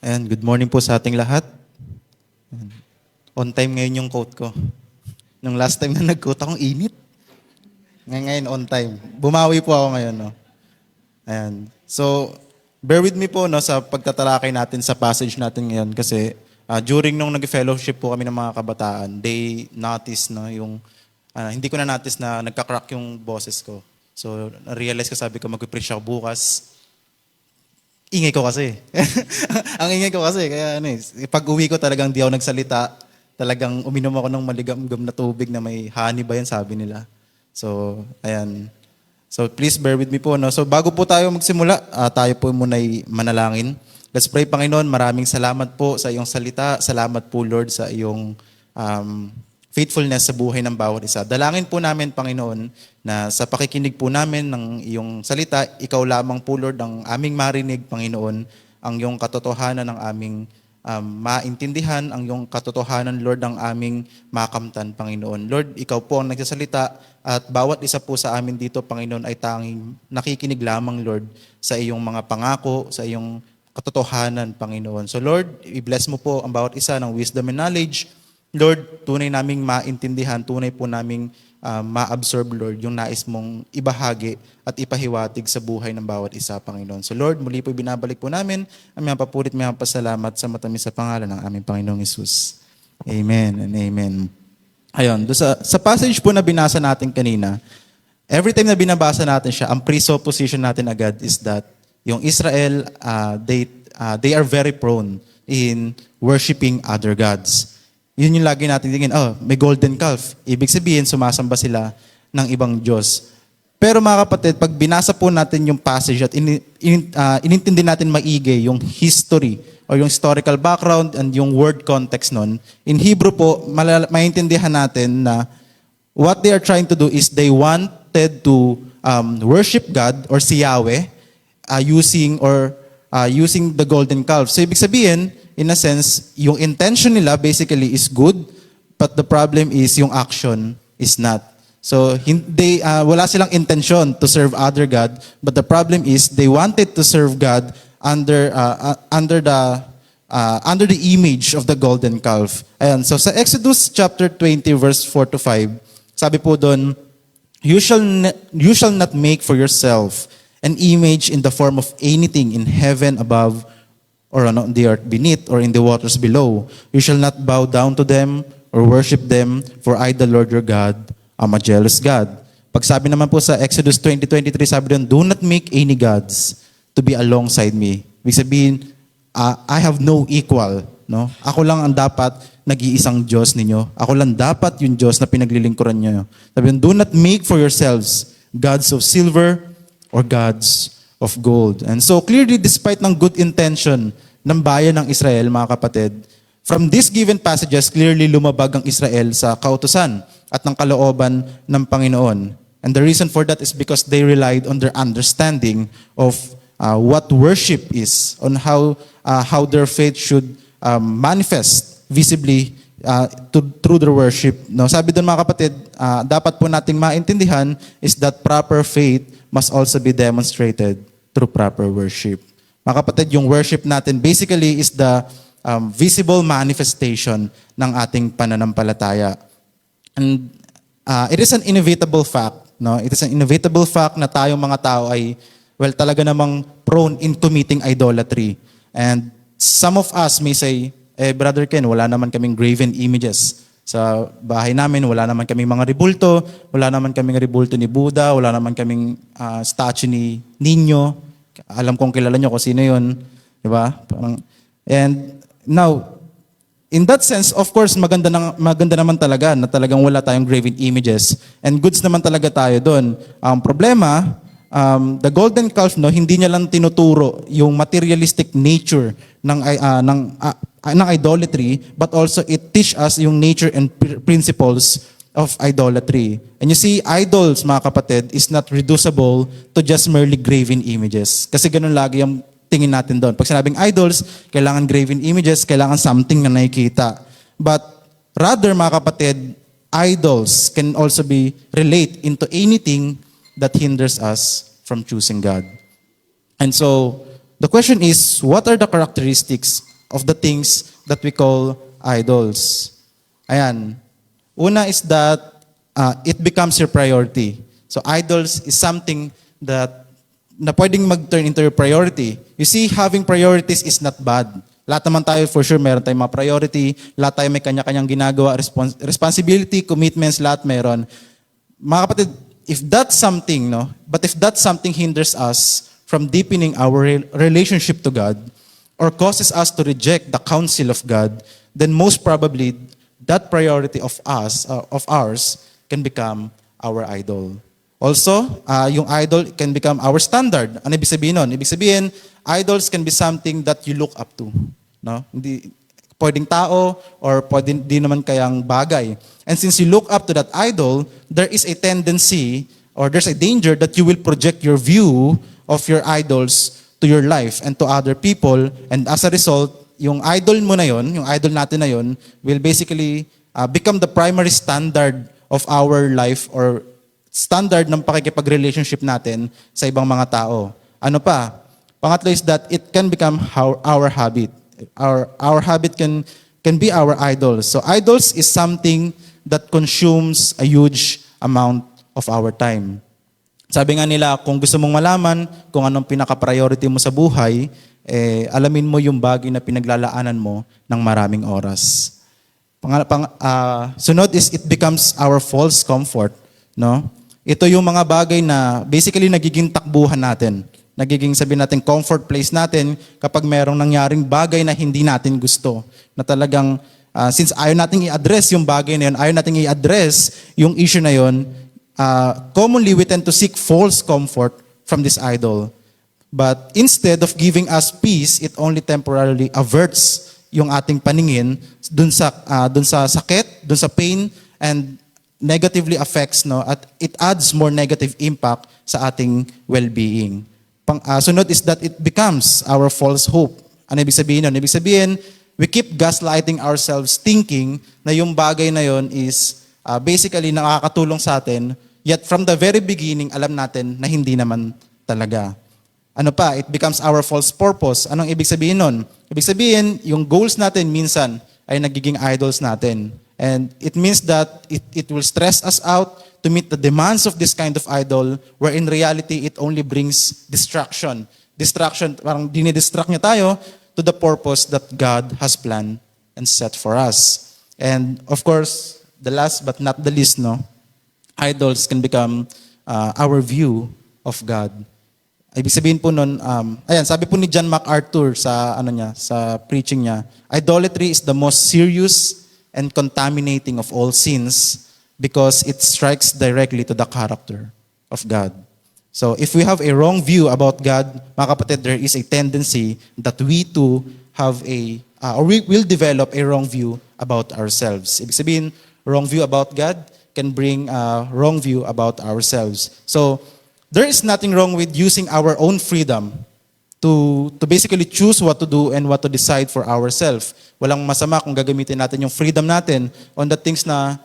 And good morning po sa ating lahat. On time ngayon yung quote ko. Nung last time na nag-quote akong init. Ngayon on time. Bumawi po ako ngayon. No? Ayan. So, bear with me po no, sa pagtatalakay natin sa passage natin ngayon kasi during nung nag-fellowship po kami ng mga kabataan, they noticed no, yung, hindi ko na notice na nagka-crack yung boses ko. So, na-realize ko, sabi ko, mag-preach ako bukas. Ingay ko kasi. Ang ingay ko kasi. Kaya pag uwi ko talagang di ako nagsalita. Talagang uminom ako ng maligam-gam na tubig na may honey ba yan, sabi nila. So, ayan. So, please bear with me po. No? So, bago po tayo magsimula, tayo po muna'y manalangin. Let's pray, Panginoon. Maraming salamat po sa iyong salita. Salamat po, Lord, sa iyong faithfulness sa buhay ng bawat isa. Dalangin po namin, Panginoon, na sa pakikinig po namin ng iyong salita, ikaw lamang po, Lord, ang aming marinig, Panginoon, ang iyong katotohanan ng aming maintindihan, ang iyong katotohanan, Lord, ang aming makamtan, Panginoon. Lord, ikaw po ang nagsasalita at bawat isa po sa amin dito, Panginoon, ay tanging nakikinig lamang, Lord, sa iyong mga pangako, sa iyong katotohanan, Panginoon. So, Lord, i-bless mo po ang bawat isa ng wisdom and knowledge. Lord, tunay naming maintindihan, tunay po naming ma-absorb, Lord, yung nais mong ibahagi at ipahiwatig sa buhay ng bawat isa, Panginoon. So Lord, muli po binabalik po namin ang mga papurit, mga pasalamat sa matamis sa pangalan ng aming Panginoong Hesus. Amen and amen. Ayun, sa passage po na binasa natin kanina, every time na binabasa natin siya, ang presupposition natin agad is that yung Israel, they are very prone in worshiping other gods. Yun yung lagi natin tingin, may golden calf. Ibig sabihin, sumasamba sila ng ibang Diyos. Pero mga kapatid, pag binasa po natin yung passage at inintindi natin maigi yung history o yung historical background and yung word context nun, in Hebrew po, maintindihan natin na what they are trying to do is they wanted to worship God or si Yahweh using the golden calf. So ibig sabihin, in a sense, yung intention nila basically is good, but the problem is yung action is not. So wala silang intention to serve other God, but the problem is they wanted to serve God under the image of the golden calf. Ayan, so sa Exodus chapter 20 verse 4 to 5, sabi po doon, you shall not make for yourself an image in the form of anything in heaven above, or on the earth beneath, or in the waters below. You shall not bow down to them or worship them, for I, the Lord your God, am a jealous God. Pag sabi naman po sa Exodus 20:23, sabi doon, do not make any gods to be alongside me. Ibig sabihin, I have no equal. No? Ako lang ang dapat nag-iisang Diyos ninyo. Ako lang dapat yung Diyos na pinaglilingkuran nyo. Sabi doon, do not make for yourselves gods of silver or gods of gold. And so clearly, despite ng good intention ng bayan ng Israel, mga kapatid, from these given passages, clearly lumabag ang Israel sa kautusan at ng kalooban ng Panginoon. And the reason for that is because they relied on their understanding of what worship is, on how their faith should manifest visibly through their worship. No, sabi doon mga kapatid, dapat po nating maintindihan is that proper faith must also be demonstrated through proper worship. Mga kapatid, yung worship natin basically is the visible manifestation ng ating pananampalataya. And it is an inevitable fact. No? It is an inevitable fact na tayong mga tao ay, talaga namang prone in committing idolatry. And some of us may say, Brother Ken, wala naman kaming graven images. Sa bahay namin, wala naman kaming mga rebulto, wala naman kaming rebulto ni Buddha, wala naman kaming statue ni Nino. Alam kong kilala nyo kung sino yun. Di ba? And now, in that sense, of course, maganda naman talaga na talagang wala tayong graven images. And goods naman talaga tayo doon. Ang problema, the golden calf, no, hindi niya lang tinuturo yung materialistic nature ng idolatry, but also it teach us yung nature and principles of idolatry. And you see, idols, mga kapatid, is not reducible to just merely graven images. Kasi ganun lagi yung tingin natin doon. Pag sinabing idols, kailangan graven images, kailangan something na nakikita. But rather, mga kapatid, idols can also be relate into anything that hinders us from choosing God. And so, the question is, what are the characteristics of the things that we call idols. Ayan. Una is that it becomes your priority. So idols is something that na pwedeng mag-turn into your priority. You see, having priorities is not bad. Lahat naman tayo, for sure, meron tayong mga priority. Lahat tayo may kanya-kanyang ginagawa, responsibility, commitments, lahat meron. Mga kapatid, if that's something, no? But if that something hinders us from deepening our relationship to God or causes us to reject the counsel of God, then most probably that priority of ours can become our idol. Also, yung idol can become our standard. Ano ibig sabihin nun? Ibig sabihin, idols can be something that you look up to. No? Hindi pwedeng tao or pwedeng di naman kayang bagay. And since you look up to that idol, there is a tendency or there's a danger that you will project your view of your idols to your life and to other people. And as a result, yung idol mo na yon, yung idol natin na yon, will basically become the primary standard of our life or standard ng pakikipag-relationship natin sa ibang mga tao. Ano pa? Pangatlo is that it can become our habit. Our habit can be our idols. So idols is something that consumes a huge amount of our time. Sabi nga nila, kung gusto mong malaman kung anong pinaka-priority mo sa buhay, alamin mo yung bagay na pinaglalaanan mo ng maraming oras. Sunod is it becomes our false comfort. No? Ito yung mga bagay na basically nagiging takbuhan natin. Nagiging sabihin natin comfort place natin kapag merong nangyaring bagay na hindi natin gusto. Na talagang since ayaw nating i-address yung bagay na yun, ayaw nating i-address yung issue na yun, commonly we tend to seek false comfort from this idol. But instead of giving us peace, it only temporarily averts yung ating paningin dun sa sakit, dun sa pain, and negatively affects, no, at it adds more negative impact sa ating well-being. Sunod is that it becomes our false hope. Ano ibig sabihin nun? Ibig sabihin, we keep gaslighting ourselves thinking na yung bagay na yon is basically nakakatulong sa atin, yet from the very beginning, alam natin na hindi naman talaga. Ano pa? It becomes our false purpose. Anong ibig sabihin nun? Ibig sabihin, yung goals natin minsan ay nagiging idols natin. And it means that it will stress us out to meet the demands of this kind of idol, where in reality, it only brings distraction. Distraction, parang dinidistract niya tayo to the purpose that God has planned and set for us. And of course, the last but not the least, no, idols can become our view of God. Ibig sabihin po nun, ayan, sabi po ni John MacArthur sa preaching niya, idolatry is the most serious and contaminating of all sins because it strikes directly to the character of God. So if we have a wrong view about God, mga kapatid, there is a tendency that we too have or we will develop a wrong view about ourselves. Ibig sabihin, wrong view about God can bring a wrong view about ourselves. So there is nothing wrong with using our own freedom to basically choose what to do and what to decide for ourselves. Walang masama kung gagamitin natin yung freedom natin on the things na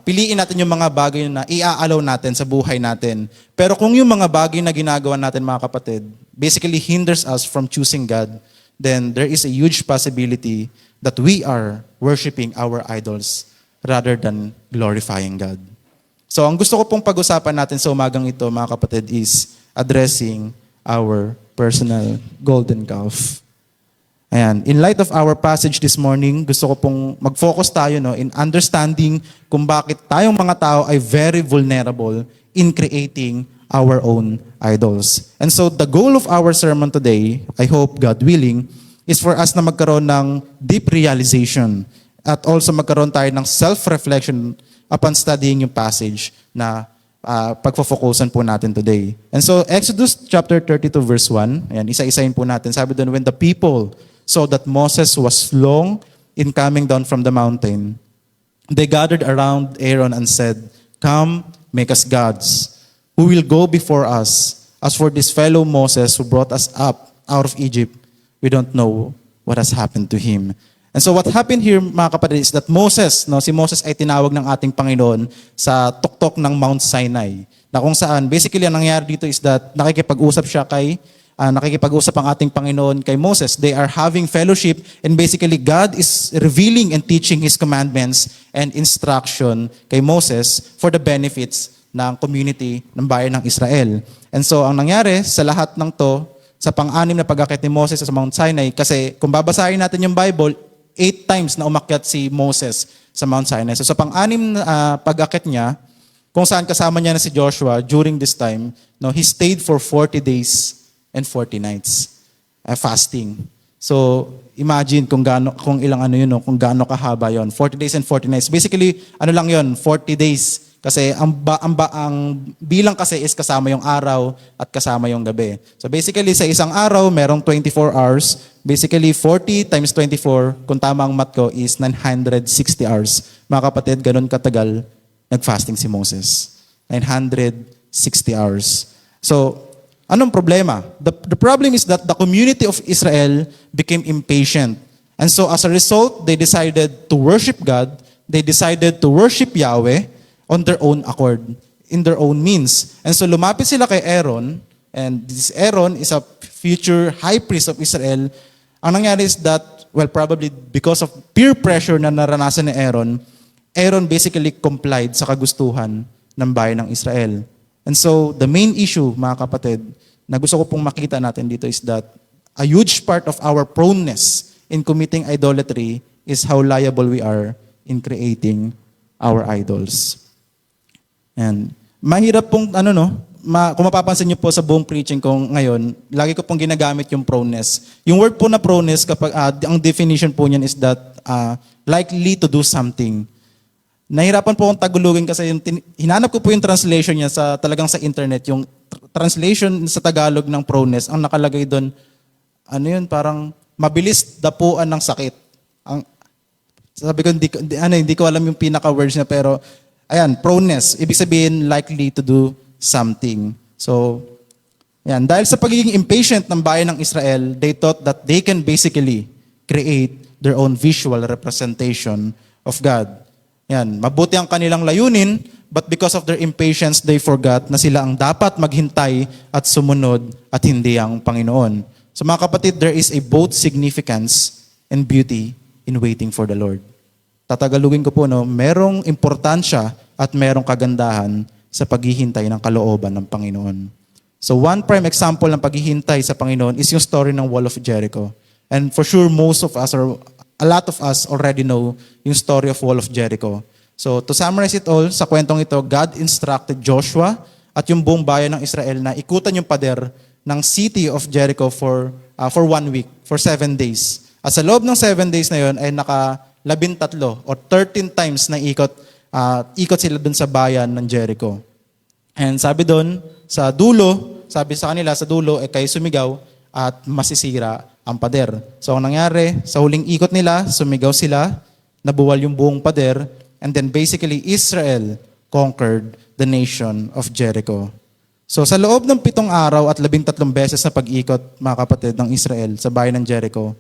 piliin natin yung mga bagay na i-allow natin sa buhay natin. Pero kung yung mga bagay na ginagawa natin, mga kapatid, basically hinders us from choosing God, then there is a huge possibility that we are worshiping our idols rather than glorifying God. So ang gusto ko pong pag-usapan natin sa umagang ito, mga kapatid, is addressing our personal golden calf. Ayan. In light of our passage this morning, gusto ko pong mag-focus tayo, no, in understanding kung bakit tayong mga tao ay very vulnerable in creating our own idols. And so the goal of our sermon today, I hope God willing, is for us na magkaroon ng deep realization at also magkaroon tayo ng self-reflection upon studying yung passage na pagpo-focusan po natin today. And so Exodus chapter 32 verse 1, ayan, isa-isahin po natin. Sabi doon, when the people saw that Moses was long in coming down from the mountain, they gathered around Aaron and said, "Come, make us gods, who will go before us. As for this fellow Moses who brought us up out of Egypt, we don't know what has happened to him." And so what happened here, mga kapatid, is that Moses, no, si Moses ay tinawag ng ating Panginoon sa tuktok ng Mount Sinai. Na kung saan, basically ang nangyari dito is that nakikipag-usap siya kay nakikipag-usap ang ating Panginoon kay Moses. They are having fellowship and basically God is revealing and teaching His commandments and instruction kay Moses for the benefits ng community ng bayan ng Israel. And so ang nangyari sa lahat ng to, sa pang-anim na pag-akit ni Moses sa Mount Sinai, kasi kung babasahin natin yung Bible, 8 times na umakyat si Moses sa Mount Sinai. So sa pang-anim na pag-akit niya, kung saan kasama niya na si Joshua during this time, he stayed for 40 days and 40 nights fasting. So imagine kung ilang kung gaano kahaba yon. 40 days and 40 nights. Basically, lang yon, 40 days. Kasi ang bilang kasi is kasama yung araw at kasama yung gabi. So basically, sa isang araw, merong 24 hours. Basically, 40 times 24, kung tama ang math ko, is 960 hours. Mga kapatid, ganun katagal nag-fasting si Moses. 960 hours. So, anong problema? The problem is that the community of Israel became impatient. And so as a result, they decided to worship God. They decided to worship Yahweh on their own accord, in their own means. And so lumapit sila kay Aaron, and this Aaron is a future high priest of Israel. Ang nangyari is that, probably because of peer pressure na naranasan ni Aaron basically complied sa kagustuhan ng bayan ng Israel. And so, the main issue, mga kapatid, na gusto ko pong makita natin dito is that a huge part of our proneness in committing idolatry is how liable we are in creating our idols. And mahirap pong, kung mapapansin niyo po sa buong preaching ko ngayon, lagi ko pong ginagamit yung proneness. Yung word po na proneness, kapag ang definition po niyan is that likely to do something. Nahirapan po akong tagulugin kasi hinanap ko po yung translation niya talagang sa internet. Yung translation sa Tagalog ng proneness, ang nakalagay doon, parang mabilis dapuan ng sakit. Sabi ko, hindi ko alam yung pinaka-words niya, pero ayan, proneness, ibig sabihin likely to do something. So, ayan, dahil sa pagiging impatient ng bayan ng Israel, they thought that they can basically create their own visual representation of God. Yan, mabuti ang kanilang layunin, but because of their impatience, they forgot na sila ang dapat maghintay at sumunod at hindi ang Panginoon. So mga kapatid, there is a both significance and beauty in waiting for the Lord. Tatagalugin ko po, merong importansya at merong kagandahan sa paghihintay ng kalooban ng Panginoon. So one prime example ng paghihintay sa Panginoon is yung story ng Wall of Jericho. And for sure, a lot of us already know yung story of Wall of Jericho. So to summarize it all, sa kwentong ito, God instructed Joshua at yung buong bayan ng Israel na ikutan yung pader ng city of Jericho for 1 week, for 7 days. At sa loob ng 7 days na yun ay naka-13 or 13 times na ikot sila dun sa bayan ng Jericho. And sabi dun, sabi sa kanila, sa dulo, kayo sumigaw at masisira ang pader. So ang nangyari, sa huling ikot nila, sumigaw sila, nabuwal yung buong pader, and then basically Israel conquered the nation of Jericho. So sa loob ng 7 araw at 13 beses na pag-ikot, mga kapatid, ng Israel sa bayan ng Jericho,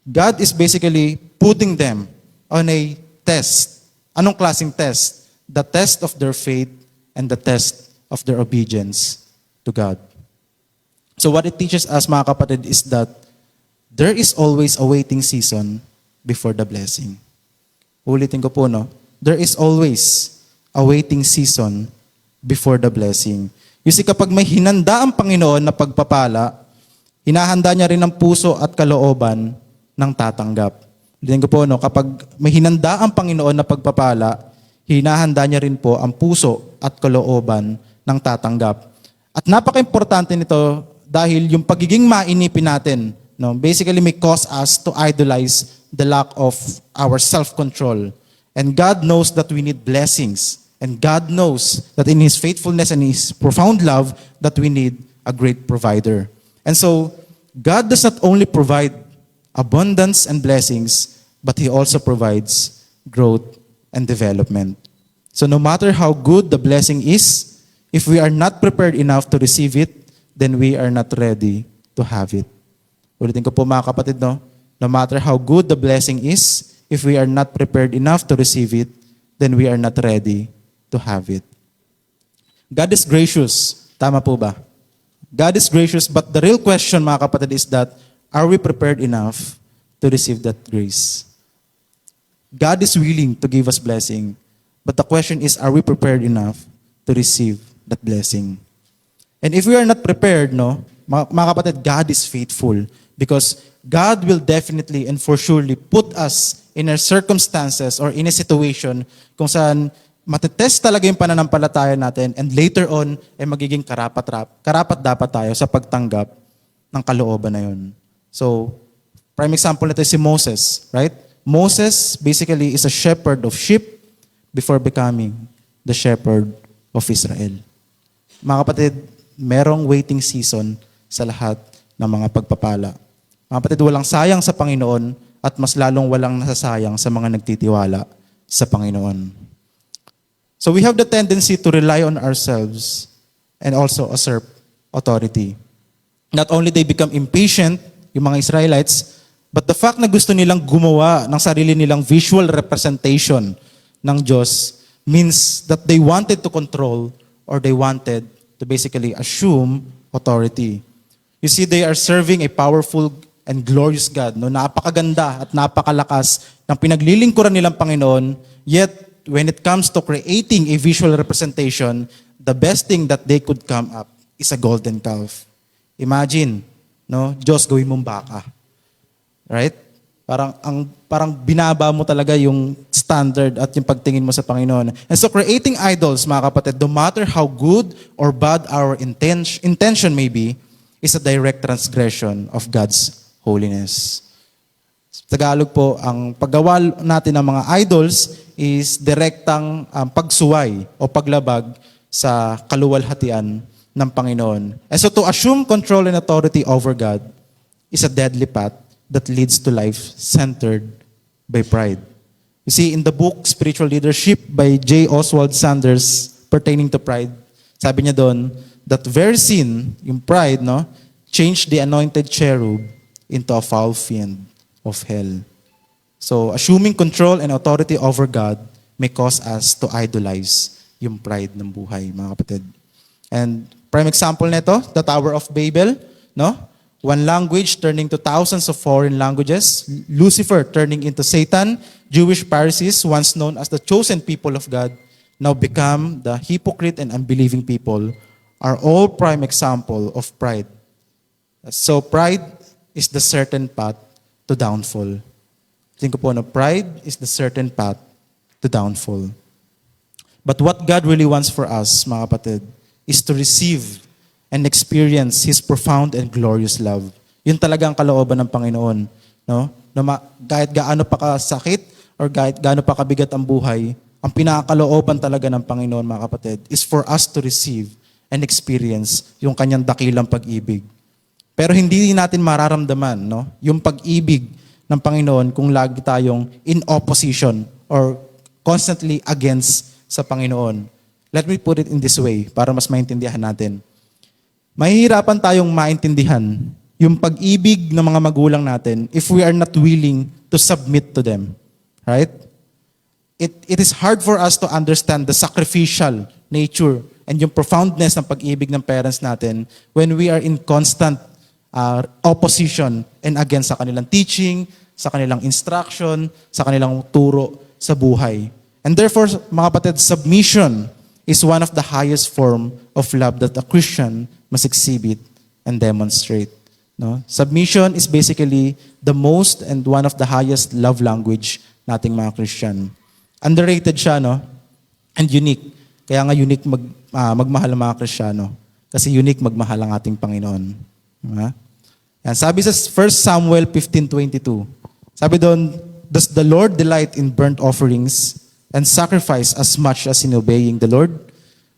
God is basically putting them on a test. Anong klaseng test? The test of their faith and the test of their obedience to God. So what it teaches us, mga kapatid, is that there is always a waiting season before the blessing. Ulitin ko po, there is always a waiting season before the blessing. You see, kapag may hinanda ang Panginoon na pagpapala, hinahanda niya rin ang puso at kalooban ng tatanggap. Ulitin ko po, kapag may hinanda ang Panginoon na pagpapala, hinahanda niya rin po ang puso at kalooban ng tatanggap. At napaka-importante nito dahil yung pagiging mainipin natin, basically may cause us to idolize the lack of our self-control. And God knows that we need blessings. And God knows that in His faithfulness and His profound love that we need a great provider. And so, God does not only provide abundance and blessings, but He also provides growth and development. So no matter how good the blessing is, if we are not prepared enough to receive it, then we are not ready to have it. Ulitin ko po, mga kapatid, no matter how good the blessing is, if we are not prepared enough to receive it, then we are not ready to have it. God is gracious. Tama po ba? God is gracious, but the real question, mga kapatid, is that, are we prepared enough to receive that grace? God is willing to give us blessing, but the question is, are we prepared enough to receive that blessing? And if we are not prepared, no, mga kapatid, God is faithful because God will definitely and for surely put us in a circumstances or in a situation kung saan matetest talaga yung pananampalataya natin and later on ay magiging karapat dapat tayo sa pagtanggap ng kalooban na yun. So, prime example nito si Moses, right? Moses basically is a shepherd of sheep before becoming the shepherd of Israel. Mga kapatid, merong waiting season sa lahat ng mga pagpapala. Mga kapatid, walang sayang sa Panginoon at mas lalong walang nasasayang sa mga nagtitiwala sa Panginoon. So we have the tendency to rely on ourselves and also usurp authority. Not only they become impatient, yung mga Israelites, but the fact na gusto nilang gumawa ng sarili nilang visual representation ng Diyos means that they wanted to control or they wanted to basically assume authority. You see, they are serving a powerful and glorious God, no? Napakaganda at napakalakas ng pinaglilingkuran nilang Panginoon, yet when it comes to creating a visual representation, the best thing that they could come up is a golden calf. Imagine, no? Diyos, gawin mong baka. Right? Parang binaba mo talaga yung standard at yung pagtingin mo sa Panginoon. And so creating idols, mga kapatid, no matter how good or bad our intention may be, is a direct transgression of God's holiness. Sa Tagalog po, ang paggawa natin ng mga idols is direktang pagsuway o paglabag sa kaluwalhatian ng Panginoon. And so to assume control and authority over God is a deadly path that leads to life centered by pride. You see, in the book Spiritual Leadership by J. Oswald Sanders pertaining to pride, sabi niya doon, that very sin, yung pride, no, changed the anointed cherub into a foul fiend of hell. So, assuming control and authority over God may cause us to idolize yung pride ng buhay, mga kapatid. And prime example nito, the Tower of Babel, no? One language turning to thousands of foreign languages, Lucifer turning into Satan, Jewish Pharisees, once known as the chosen people of God, now become the hypocrite and unbelieving people, are all prime example of pride. So pride is the certain path to downfall. Think po na pride is the certain path to downfall. But what God really wants for us, mga kapatid, is to receive and experience His profound and glorious love. Yun talaga ang kalooban ng Panginoon. No? Kahit gaano pa kasakit or kahit gaano pa kabigat ang buhay, ang pinakalooban talaga ng Panginoon, mga kapatid, is for us to receive and experience yung kanyang dakilang pag-ibig. Pero hindi natin mararamdaman, no, yung pag-ibig ng Panginoon kung lagi tayong in opposition or constantly against sa Panginoon. Let me put it in this way para mas maintindihan natin. Mahihirapan tayong maintindihan yung pag-ibig ng mga magulang natin if we are not willing to submit to them. Right? It is hard for us to understand the sacrificial nature and yung profoundness ng pag-ibig ng parents natin when we are in constant opposition and against sa kanilang teaching, sa kanilang instruction, sa kanilang turo sa buhay. And therefore, mga kapatid, submission is one of the highest form of love that a Christian must exhibit and demonstrate. No? Submission is basically the most and one of the highest love language nating mga Christian. Underrated siya, no? And unique. Kaya nga unique magmahal ang mga Kristiyano. Kasi unique magmahal ang ating Panginoon. Diba? Yan, sabi sa 1 Samuel 15:22, sabi doon, does the Lord delight in burnt offerings and sacrifice as much as in obeying the Lord?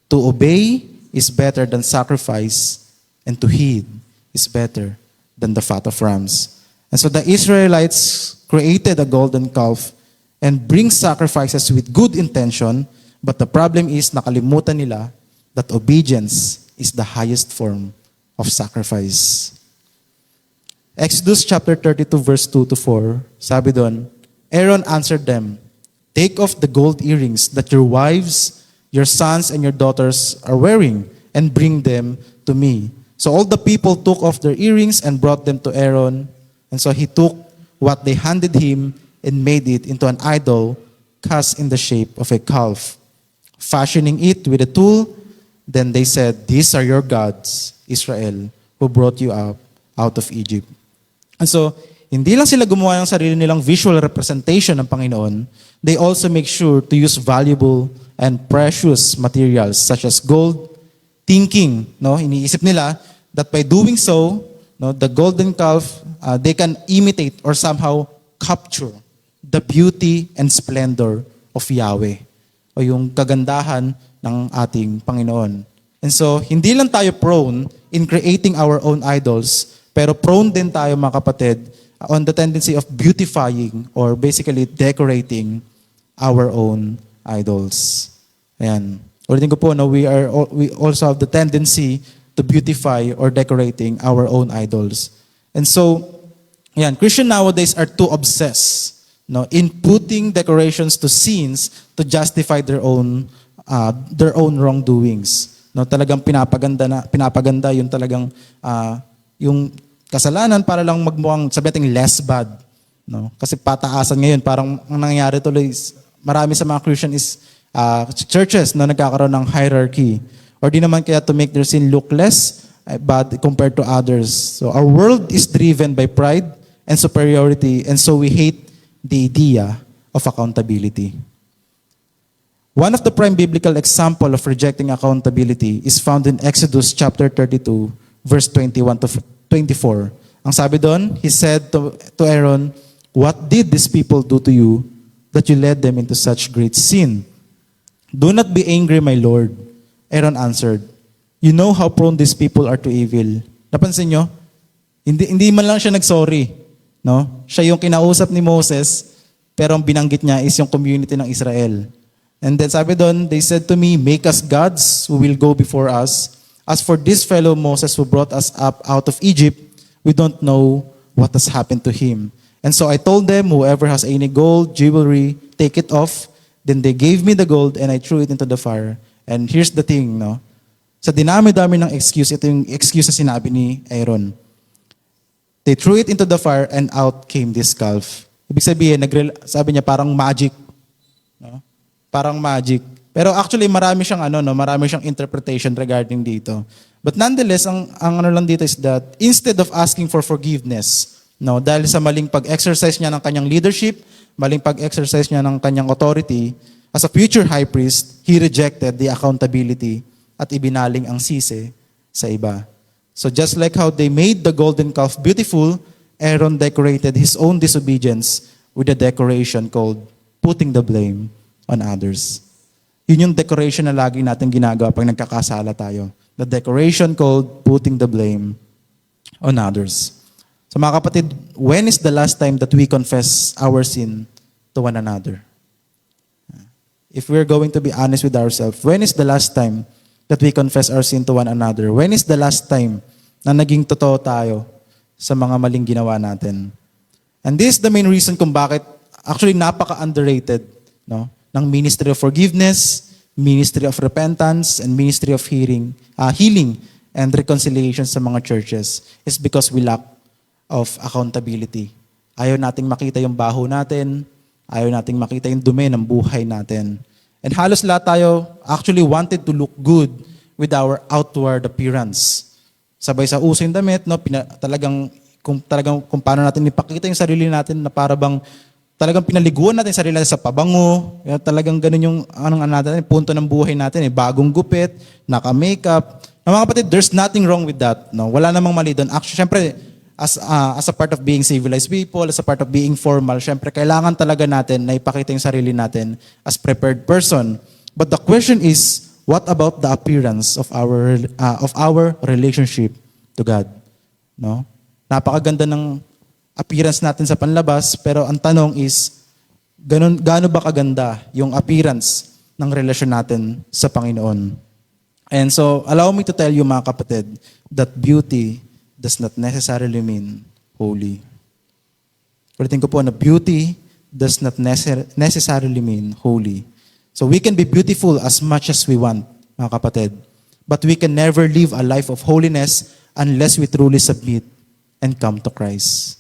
To obey is better than sacrifice, and to heed is better than the fat of rams. And so the Israelites created a golden calf and bring sacrifices with good intention, but the problem is nakalimutan nila that obedience is the highest form of sacrifice. Exodus chapter 32 verse 2-4, sabi doon, Aaron answered them, take off the gold earrings that your wives, your sons, and your daughters are wearing, and bring them to me, So all the people took off their earrings and brought them to Aaron. And so he took what they handed him and made it into an idol cast in the shape of a calf. Fashioning it with a tool, then they said, "These are your gods, Israel, who brought you out of Egypt." And so, hindi lang sila gumawa ng sarili nilang visual representation ng Panginoon, they also make sure to use valuable and precious materials such as gold, thinking, no, iniisip nila that by doing so, no, the golden calf, they can imitate or somehow capture the beauty and splendor of Yahweh o yung kagandahan ng ating Panginoon. And so, hindi lang tayo prone in creating our own idols, pero prone din tayo mga kapatid on the tendency of beautifying or basically decorating our own idols. Ayan. Ulitin ko po, no, we also have the tendency to beautify or decorating our own idols. And so, ayan, Christian nowadays are too obsessed, no, in putting decorations to scenes to justify their own wrongdoings. No, talagang pinapaganda yung talagang yung kasalanan para lang magmukhang sabihin less bad, no? Kasi pataasan ngayon parang ang nangyayari tuloy marami sa mga Christian is churches na nagkakaroon ng hierarchy or di naman kaya to make their sin look less bad compared to others. So our world is driven by pride and superiority, and so we hate the idea of accountability. One of the prime biblical example of rejecting accountability is found in Exodus chapter 32, verse 21 to 24. Ang sabi doon, he said to Aaron, "What did these people do to you that you led them into such great sin?" "Do not be angry, my Lord." Aaron answered, "You know how prone these people are to evil." Napansin nyo? Hindi man lang siya nag-sorry. No? Siya yung kinausap ni Moses, pero ang binanggit niya is yung community ng Israel. And then sabi doon, they said to me, "Make us gods who will go before us. As for this fellow Moses who brought us up out of Egypt, we don't know what has happened to him." And so I told them, "Whoever has any gold, jewelry, take it off." Then they gave me the gold and I threw it into the fire. And here's the thing, no? Sa dinami-dami ng excuse, ito yung excuse na sinabi ni Aaron. They threw it into the fire and out came this calf. Ibig sabihin, sabi niya parang magic. No? Parang magic. Pero actually marami siyang marami siyang interpretation regarding dito. But nonetheless, ang ano lang dito is that instead of asking for forgiveness, no, dahil sa maling pag-exercise niya ng kanyang leadership, maling pag-exercise niya ng kanyang authority, as a future high priest, he rejected the accountability at ibinaling ang sisi sa iba. So just like how they made the golden calf beautiful, Aaron decorated his own disobedience with a decoration called putting the blame on others. Yun yung decoration na lagi natin ginagawa pag nagkakasala tayo. The decoration called putting the blame on others. So mga kapatid, when is the last time that we confess our sin to one another? If we're going to be honest with ourselves, when is the last time that we confess our sin to one another? When is the last time na naging totoo tayo sa mga maling ginawa natin? And this is the main reason kung bakit actually napaka-underrated, no, ng ministry of forgiveness, ministry of repentance, and ministry of healing and reconciliation sa mga churches is because we lack of accountability. Ayaw nating makita yung baho natin, ayaw nating makita yung dumi ng buhay natin. And halos lahat tayo actually wanted to look good with our outward appearance. Sabay sa uso yung damit, no, talagang kung paano natin ipakita yung sarili natin na para bang talagang pinaliguan natin sarili natin sa pabango. Talagang ganun yung natin, punto ng buhay natin, bagong gupit, naka-makeup. Na mga kapatid, there's nothing wrong with that. No? Wala namang mali doon. Actually, syempre, as a part of being civilized people, as a part of being formal, syempre, kailangan talaga natin na ipakita yung sarili natin as prepared person. But the question is, what about the appearance of our relationship to God? No? Napakaganda ng appearance natin sa panlabas, pero ang tanong is, gaano ba kaganda yung appearance ng relasyon natin sa Panginoon? And so, allow me to tell you mga kapatid, that beauty does not necessarily mean holy. Ulitin ko po na beauty does not necessarily mean holy. So we can be beautiful as much as we want, mga kapatid. But we can never live a life of holiness unless we truly submit and come to Christ.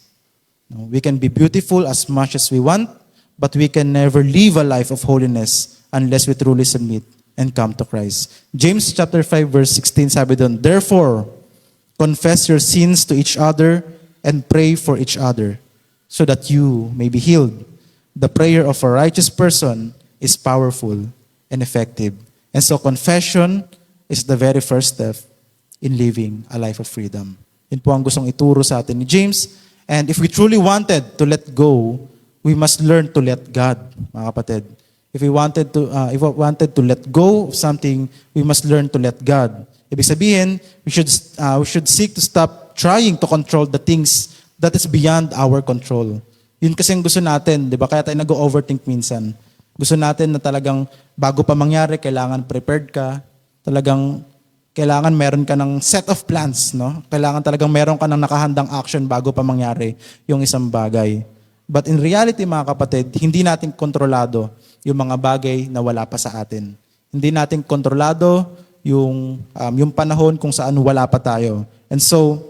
No, we can be beautiful as much as we want, but we can never live a life of holiness unless we truly submit and come to Christ. James chapter 5 verse 16 sabi doon, therefore, confess your sins to each other and pray for each other so that you may be healed. The prayer of a righteous person is powerful and effective. And so confession is the very first step in living a life of freedom. Yun po ang gustong ituro sa atin ni James. And if we truly wanted to let go, we must learn to let God, mga kapatid. If we wanted to let go of something, we must learn to let God. Ibig sabihin, we should seek to stop trying to control the things that is beyond our control. Yun kasi ang gusto natin, di ba? Kaya tayo nag-overthink minsan. Gusto natin na talagang bago pa mangyari, kailangan prepared ka. Talagang kailangan meron ka ng set of plans, no? Kailangan talagang meron ka ng nakahandang action bago pa mangyari yung isang bagay. But in reality, mga kapatid, hindi natin kontrolado yung mga bagay na wala pa sa atin. Hindi natin kontrolado yung panahon kung saan wala pa tayo. And so,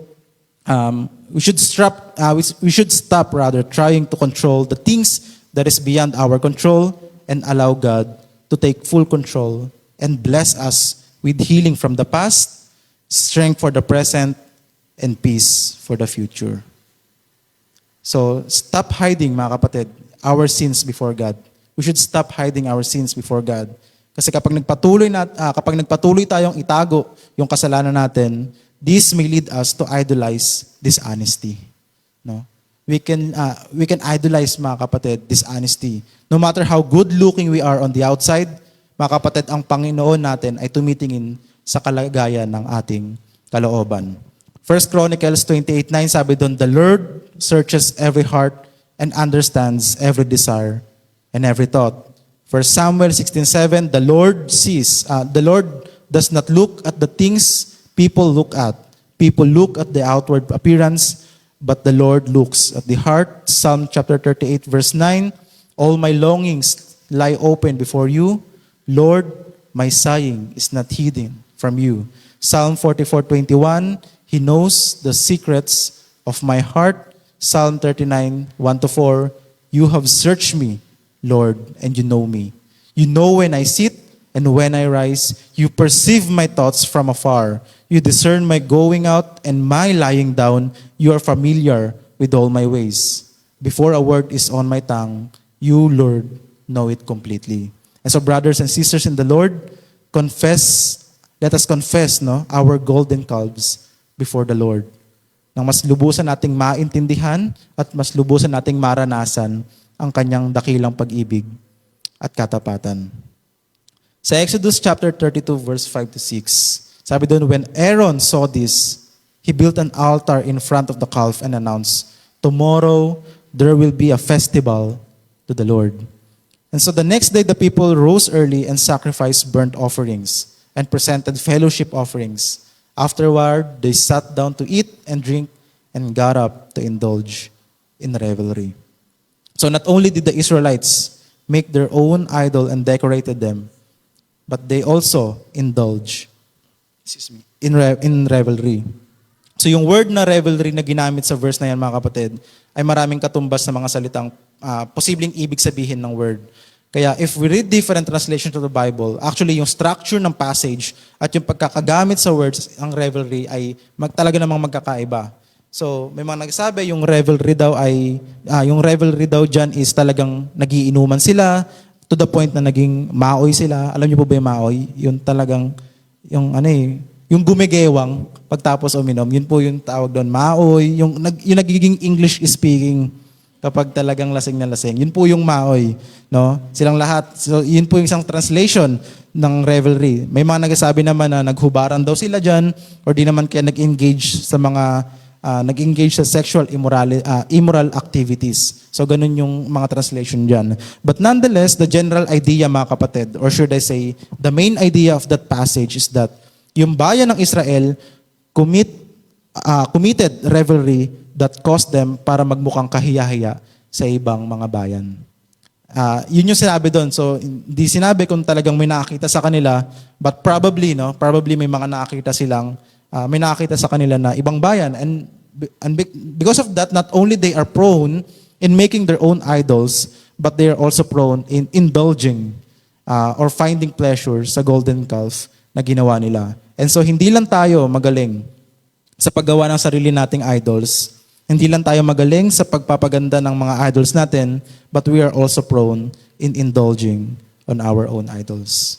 we should stop trying to control the things that is beyond our control and allow God to take full control and bless us with healing from the past, strength for the present, and peace for the future. So, stop hiding, mga kapatid, our sins before God. We should stop hiding our sins before God. Kasi kapag nagpatuloy tayong itago yung kasalanan natin, this may lead us to idolize dishonesty. No? We can idolize, mga kapatid, dishonesty. No matter how good-looking we are on the outside, mga kapatid, ang Panginoon natin ay tumitingin sa kalagayan ng ating kalooban. 1 Chronicles 28:9 sabi doon, the Lord searches every heart and understands every desire and every thought. 1 Samuel 16:7, the Lord does not look at the things people look at. People look at the outward appearance, but the Lord looks at the heart. Psalm chapter 38 verse 9, all my longings lie open before you. Lord, my sighing is not hidden from you. Psalm 44:21, He knows the secrets of my heart. Psalm 39:1-4, you have searched me, Lord, and you know me. You know when I sit and when I rise. You perceive my thoughts from afar. You discern my going out and my lying down. You are familiar with all my ways. Before a word is on my tongue, you, Lord, know it completely. And so, brothers and sisters in the Lord, let us confess our golden calves before the Lord. Nang mas lubusan nating maintindihan at mas lubusan nating maranasan ang kanyang dakilang pag-ibig at katapatan. Sa Exodus chapter 32 verse 5-6, sabi doon, when Aaron saw this, he built an altar in front of the calf and announced, tomorrow there will be a festival to the Lord. And so the next day the people rose early and sacrificed burnt offerings and presented fellowship offerings. Afterward, they sat down to eat and drink and got up to indulge in revelry. So not only did the Israelites make their own idol and decorated them, but they also indulge in revelry. So yung word na revelry na ginamit sa verse na yan, mga kapatid, ay maraming katumbas sa mga salitang posibleng ibig sabihin ng word. Kaya if we read different translations of the Bible, actually yung structure ng passage at yung pagkakagamit sa words, ang revelry ay talaga namang magkakaiba. So may mga nagsasabi yung revelry daw dyan is talagang nagiinuman sila to the point na naging maoy sila. Alam niyo po ba yung maoy? Yung talagang, yung gumigewang pagtapos uminom. Yun po yung tawag doon, maoy. Yung nagiging English speaking kapag talagang lasing na lasing. Yun po yung maoy. No? Silang lahat. So yun po yung isang translation ng revelry. May mga nagsasabi naman na naghubaran daw sila dyan or di naman kaya nag-engage sa sexual immoral activities. So ganun yung mga translation dyan. But nonetheless, the general idea, mga kapatid, or should I say, the main idea of that passage is that yung bayan ng Israel committed revelry that caused them para magmukhang kahiya-hiya sa ibang mga bayan. Yun yung sinabi doon. So, hindi sinabi kung talagang may nakakita sa kanila, but probably may mga nakakita silang may nakakita sa kanila na ibang bayan. Because of that, not only they are prone in making their own idols, but they are also prone in indulging or finding pleasure sa golden calf na ginawa nila. And so hindi lang tayo magaling sa paggawa ng sarili nating idols, hindi lang tayo magaling sa pagpapaganda ng mga idols natin, but we are also prone in indulging on our own idols.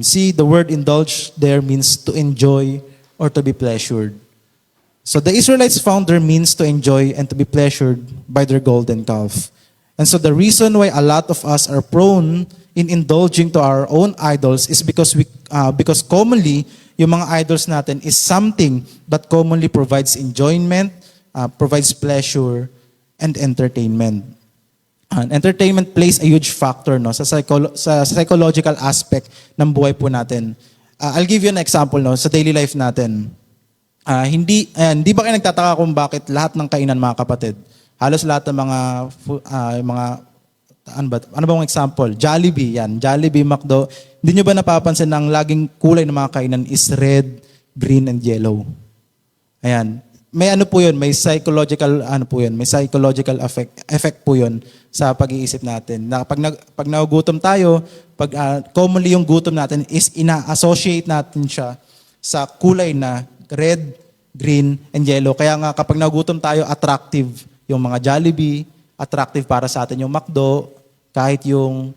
See, the word indulge there means to enjoy or to be pleasured. So the Israelites found their means to enjoy and to be pleasured by their golden calf. And so the reason why a lot of us are prone in indulging to our own idols is because commonly, yung mga idols natin is something that commonly provides enjoyment, provides pleasure, and entertainment. And entertainment plays a huge factor sa psychological aspect ng buhay po natin. I'll give you an example sa daily life natin. Hindi ba kayo nagtataka kung bakit lahat ng kainan, mga kapatid, halos lahat ng mga ano bang example? Jollibee, yan. Jollibee, McDo. Hindi nyo ba napapansin na ang laging kulay ng mga kainan is red, green, and yellow? Ayan. May po yun, may psychological effect po yun sa pag-iisip natin. Na pag nagugutom tayo, commonly yung gutom natin is ina-associate natin siya sa kulay na red, green, and yellow. Kaya nga kapag nagugutom tayo, attractive yung mga Jollibee, attractive para sa atin yung McDo, kahit yung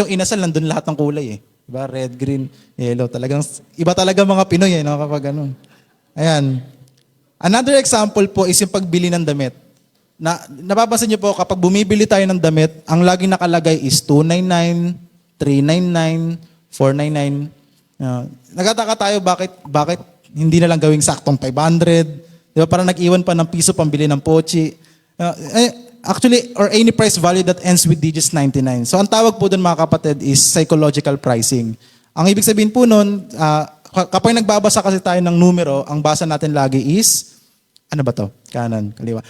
inasal, nandun lahat ng kulay eh. Diba? Red, green, yellow. Iba talaga mga Pinoy kapag ganun. Ayan. Another example po is yung pagbili ng damit. Napapansin niyo po, kapag bumibili tayo ng damit, ang laging nakalagay is $299, $399, $499. Nagtataka tayo bakit hindi na lang gawing saktong 500. Di ba? Parang nag-iwan pa ng piso pambili ng pochi. Actually, or any price value that ends with digits 99. So ang tawag po doon, mga kapatid, is psychological pricing. Ang ibig sabihin po noon, kapag nagbabasa kasi tayo ng numero, ang basa natin lagi is, ano ba to? Kanan, kaliwa.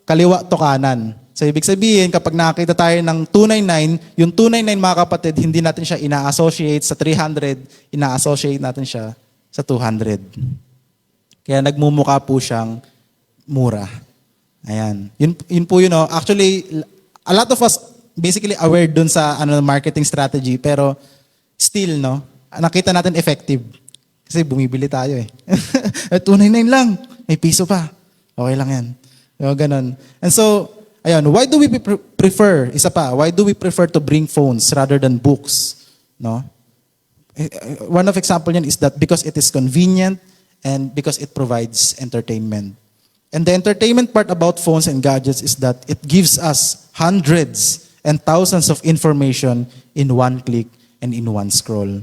Kaliwa to kanan. So ibig sabihin, kapag nakakita tayo ng 299, yung 299, mga kapatid, hindi natin siya ina-associate sa 300, ina-associate natin siya sa 200. Kaya nagmumukha po siyang mura. Ayan. Yun po yun. Actually, a lot of us basically aware dun sa marketing strategy, pero still, nakita natin effective. Kasi bumibili tayo eh. 299 lang. May piso pa. Okay lang yan. Ganon. And so, ayan, why do we prefer to bring phones rather than books? No? One of example yan is that because it is convenient and because it provides entertainment. And the entertainment part about phones and gadgets is that it gives us hundreds and thousands of information in one click and in one scroll.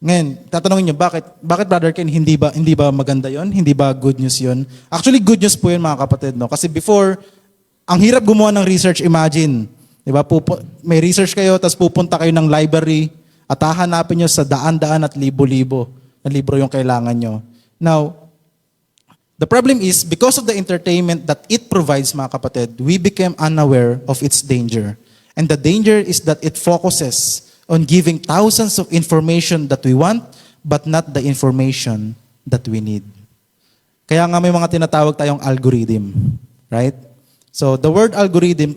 Ngayon, tatanungin nyo, bakit Brother Ken, hindi ba maganda yon? Hindi ba good news yon? Actually, good news po yun, mga kapatid. Kasi before, ang hirap gumawa ng research, imagine. Diba? May research kayo, tapos pupunta kayo ng library, at hahanapin nyo sa daan-daan at libo-libo na libro yung kailangan nyo. Now, the problem is, because of the entertainment that it provides, mga kapatid, we became unaware of its danger. And the danger is that it focuses on giving thousands of information that we want, but not the information that we need. Kaya nga may mga tinatawag tayong algorithm. Right? So, the word algorithm,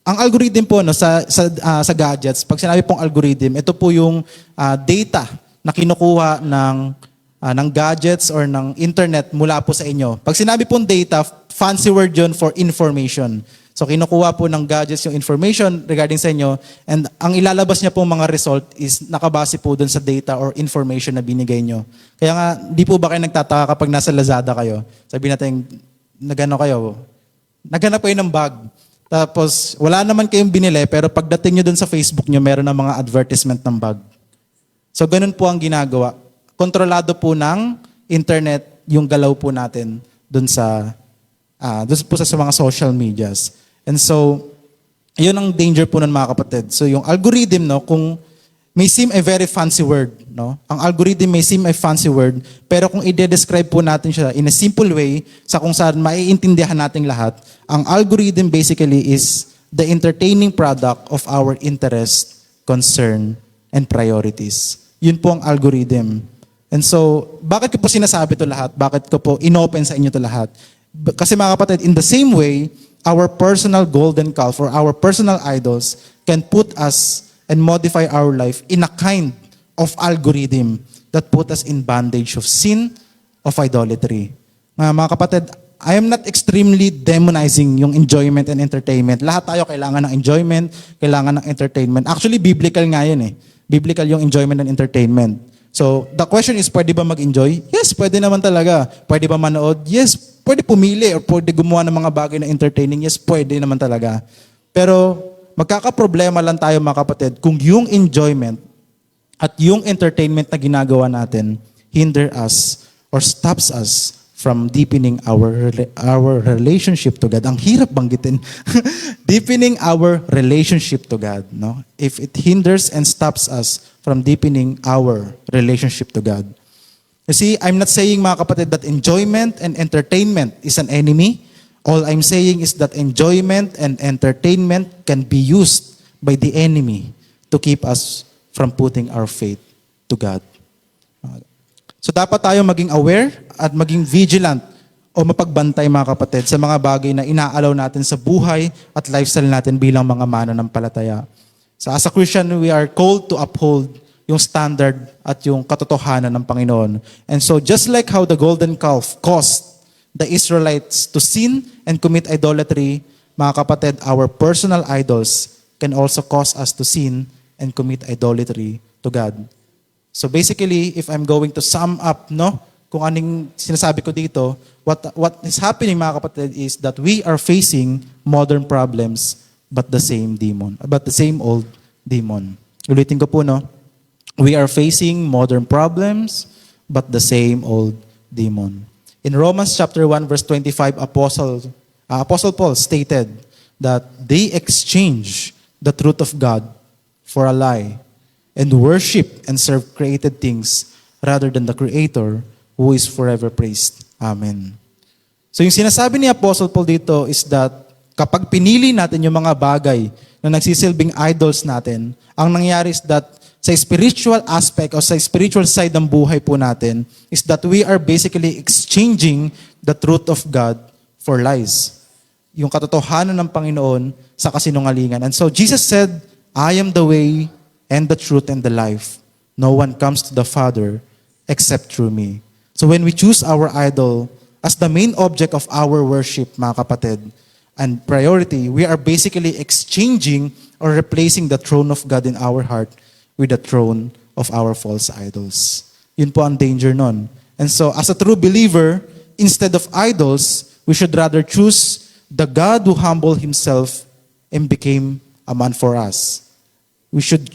ang algorithm po sa gadgets, pag sinabi pong algorithm, ito po yung data na kinukuha ng gadgets or ng internet mula po sa inyo. Pag sinabi pong data, fancy word yun for information. So kinukuha po ng gadgets yung information regarding sa inyo, and ang ilalabas niya po mga result is nakabase po dun sa data or information na binigay nyo. Kaya nga, di po ba kayo nagtataka kapag nasa Lazada kayo? Sabihin natin, naghanap kayo ng bag. Tapos, wala naman kayong binili, pero pagdating nyo dun sa Facebook nyo, meron na mga advertisement ng bag. So ganun po ang ginagawa. Kontrolado po ng internet yung galaw po natin dun po sa mga social medias. And so, yun ang danger po ng mga kapatid. So yung algorithm, kung may seem a very fancy word, ang algorithm may seem a fancy word, pero kung i-describe po natin siya in a simple way, sa kung saan maiintindihan nating lahat, ang algorithm basically is the entertaining product of our interest, concern, and priorities. Yun po ang algorithm. And so, bakit ko po sinasabi to lahat? Bakit ko po inopen sa inyo to lahat? Kasi mga kapatid, in the same way, our personal golden calf or our personal idols can put us and modify our life in a kind of algorithm that put us in bondage of sin, of idolatry. Mga kapatid, I am not extremely demonizing yung enjoyment and entertainment. Lahat tayo kailangan ng enjoyment, kailangan ng entertainment. Actually, biblical nga yun eh. Biblical yung enjoyment and entertainment. So, the question is, pwede ba mag-enjoy? Yes, pwede naman talaga. Pwede ba manood? Yes, pwede pumili or pwede gumawa ng mga bagay na entertaining? Yes, pwede naman talaga. Pero, magkakaproblema lang tayo mga kapatid kung yung enjoyment at yung entertainment na ginagawa natin hinder us or stops us from deepening our relationship to God. Ang hirap banggitin. Deepening our relationship to God. No? If it hinders and stops us from deepening our relationship to God. You see, I'm not saying mga kapatid that enjoyment and entertainment is an enemy. All I'm saying is that enjoyment and entertainment can be used by the enemy to keep us from putting our faith to God. So dapat tayo maging aware at maging vigilant o mapagbantay mga kapatid sa mga bagay na inaalaw natin sa buhay at lifestyle natin bilang mga mananampalataya. So as a Christian, we are called to uphold yung standard at yung katotohanan ng Panginoon. And so just like how the golden calf caused the Israelites to sin and commit idolatry, mga kapatid, our personal idols can also cause us to sin and commit idolatry to God. So basically, if I'm going to sum up, no, kung anong sinasabi ko dito, what is happening mga kapatid is that we are facing modern problems but the same old demon. Ulitin ko po, no. We are facing modern problems but the same old demon. In Romans chapter 1 verse 25, Apostle Paul stated that they exchange the truth of God for a lie and worship and serve created things rather than the Creator who is forever praised. Amen. So yung sinasabi ni Apostle Paul dito is that kapag pinili natin yung mga bagay na nagsisilbing idols natin, ang nangyari is that sa spiritual aspect o sa spiritual side ng buhay po natin is that we are basically exchanging the truth of God for lies. Yung katotohanan ng Panginoon sa kasinungalingan. And so Jesus said, I am the way and the truth and the life. No one comes to the Father except through me. So when we choose our idol as the main object of our worship, mga kapatid, and priority, we are basically exchanging or replacing the throne of God in our heart with the throne of our false idols. Yun po ang danger nun. And so as a true believer, instead of idols, we should rather choose the God who humbled himself and became a man for us. We should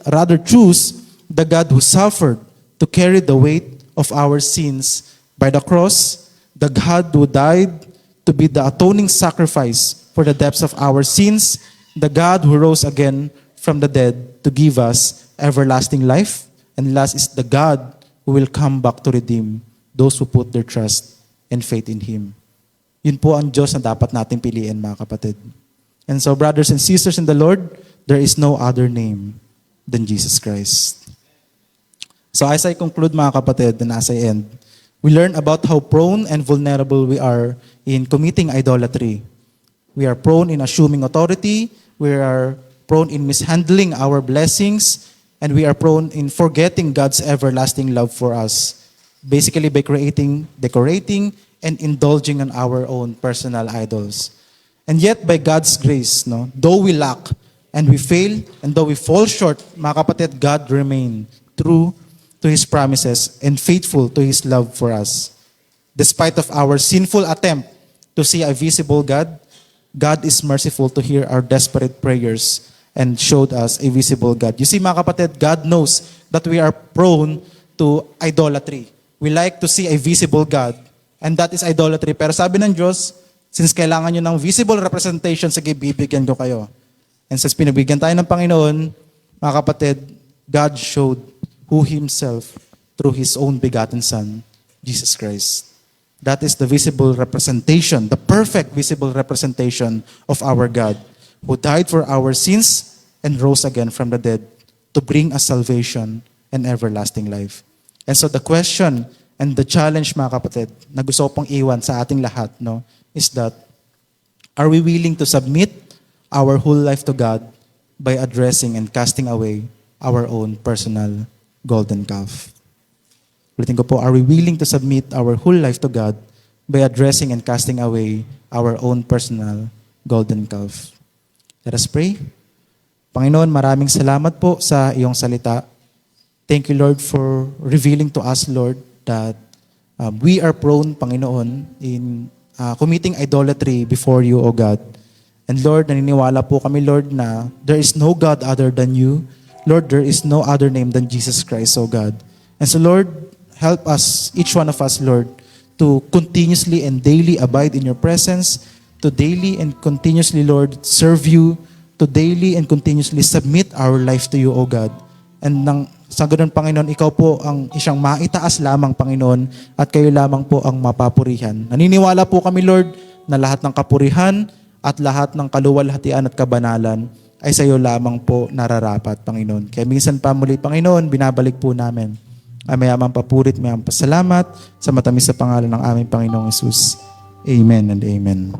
rather choose the God who suffered to carry the weight of our sins by the cross, the God who died to be the atoning sacrifice for the depths of our sins, the God who rose again from the dead to give us everlasting life, and last is the God who will come back to redeem those who put their trust and faith in Him. Yun po ang Diyos na dapat natin piliin, mga kapatid. And so, brothers and sisters in the Lord, there is no other name than Jesus Christ. So as I conclude, mga kapatid, and as I end, we learn about how prone and vulnerable we are in committing idolatry. We are prone in assuming authority, we are prone in mishandling our blessings, and we are prone in forgetting God's everlasting love for us, basically by decorating, and indulging in our own personal idols. And yet, by God's grace, though we lack, and we fail, and though we fall short, mga kapatid, God remain true to His promises and faithful to His love for us. Despite of our sinful attempt to see a visible God, God is merciful to hear our desperate prayers and showed us a visible God. You see, mga kapatid, God knows that we are prone to idolatry. We like to see a visible God, and that is idolatry. Pero sabi ng Diyos, since kailangan nyo ng visible representation, sige, bibigyan ko kayo. And since pinabigyan tayo ng Panginoon, mga kapatid, God showed who Himself through His own begotten Son, Jesus Christ. That is the visible representation, the perfect visible representation of our God, who died for our sins and rose again from the dead to bring us salvation and everlasting life. And so the question and the challenge, mga kapatid, na gusto ko pong iwan sa ating lahat, no, is that, are we willing to submit our whole life to God by addressing and casting away our own personal golden calf? Ulitin ko po, are we willing to submit our whole life to God by addressing and casting away our own personal golden calf? Let us pray. Panginoon, maraming salamat po sa iyong salita. Thank you, Lord, for revealing to us, Lord, that we are prone, Panginoon, in committing idolatry before you, O God. And Lord, naniniwala po kami, Lord, na there is no God other than you. Lord, there is no other name than Jesus Christ, O God. And so, Lord, help us, each one of us, Lord, to continuously and daily abide in your presence, to daily and continuously, Lord, serve you, to daily and continuously submit our life to you, O God. And sa ganun, Panginoon, ikaw po ang isang maitaas lamang, Panginoon, at kayo lamang po ang mapapurihan. Naniniwala po kami, Lord, na lahat ng kapurihan at lahat ng kaluwalhatian at kabanalan ay sa iyo lamang po nararapat, Panginoon. Kaya minsan pa muli, Panginoon, binabalik po namin ay mayamang papurit, mayamang pasalamat sa matamis sa pangalan ng aming Panginoong Hesus. Amen and amen.